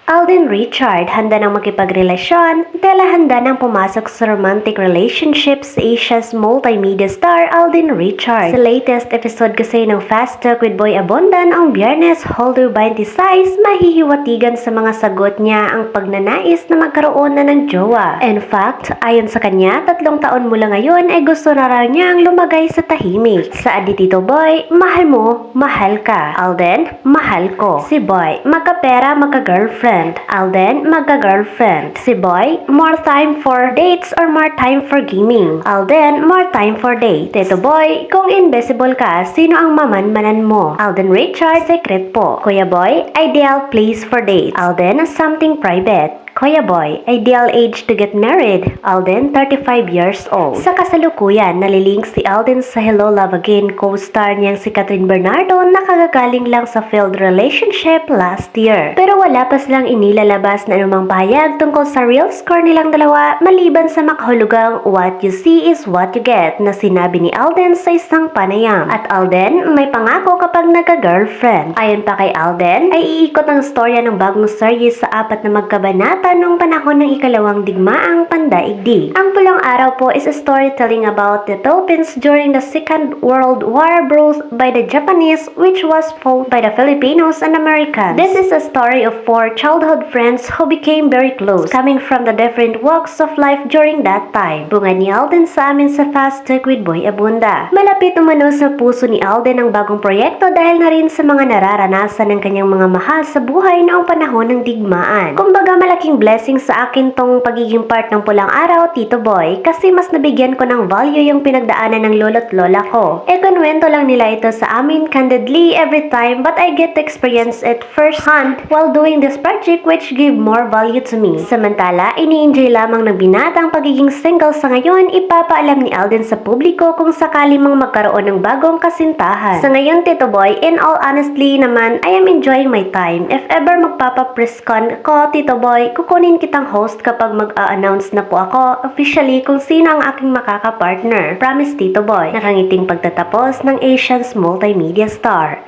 Alden Richard, handa ng makipagrelasyon, tela handa ng pumasok sa romantic relationship sa Asia's multimedia star Alden Richard. Sa latest episode kasi ng Fast Talk with Boy Abondan ang Biyernes, Hulyo 26, mahihiwatigan sa mga sagot niya ang pagnanais na magkaroon na ng jowa. In fact, ayon sa kanya, 3 taon mula ngayon ay gusto na raw niyang lumagay sa tahimik. Sa Aditito Boy, mahal mo, mahal ka. Alden, mahal ko. Si Boy, magkapera, magka-girlfriend. Alden, magka-girlfriend. Si Boy, more time for dates or more time for gaming. Alden, more time for date. Tito Boy, kung invisible ka, sino ang mamanmanan mo? Alden Richard, secret po. Kuya Boy, ideal place for dates. Alden, something private. Kuya Boy, ideal age to get married. Alden, 35 years old. Sa kasalukuyan, nalilink si Alden sa Hello Love Again co-star niyang si Catherine Bernardo na kagagaling lang sa failed relationship last year. Pero wala pa silang inilalabas na anumang pahayag tungkol sa real score nilang dalawa maliban sa makahulugang what you see is what you get na sinabi ni Alden sa isang panayam. At Alden, may pangako kapag nagka-girlfriend. Ayon pa kay Alden, ay iikot ang storya ng bagong serye sa 4 na magkabanata noong panahon ng ikalawang digmaang pandaigdig. Ang Pulang Araw po is a storytelling about the Philippines during the Second World War brought by the Japanese which was fought by the Filipinos and Americans. This is a story of 4 childhood friends who became very close, coming from the different walks of life during that time. Bunga ni Alden sa amin sa Fast Talk with Boy Abunda. Malapit umano sa puso ni Alden ang bagong proyekto dahil na rin sa mga nararanasan ng kanyang mga mahal sa buhay noong panahon ng digmaan. Kumbaga malaking blessing sa akin tong pagiging part ng Pulang Araw, Tito Boy, kasi mas nabigyan ko ng value yung pinagdaanan ng lolo't lola ko. Kunwento lang nila ito sa amin candidly every time but I get to experience it firsthand while doing this project which give more value to me. Samantala, ini-enjoy lamang ng binata ang pagiging single sa ngayon, ipapaalam ni Alden sa publiko kung sakali mang magkaroon ng bagong kasintahan. Sa ngayon, Tito Boy, in all honestly naman, I am enjoying my time. If ever magpapa-presscon ko, Tito Boy, kukunin kitang host kapag mag-a-announce na po ako officially kung sino ang aking makaka-partner. Promise, Tito Boy. Nakangiting pagtatapos ng Asia's multimedia star.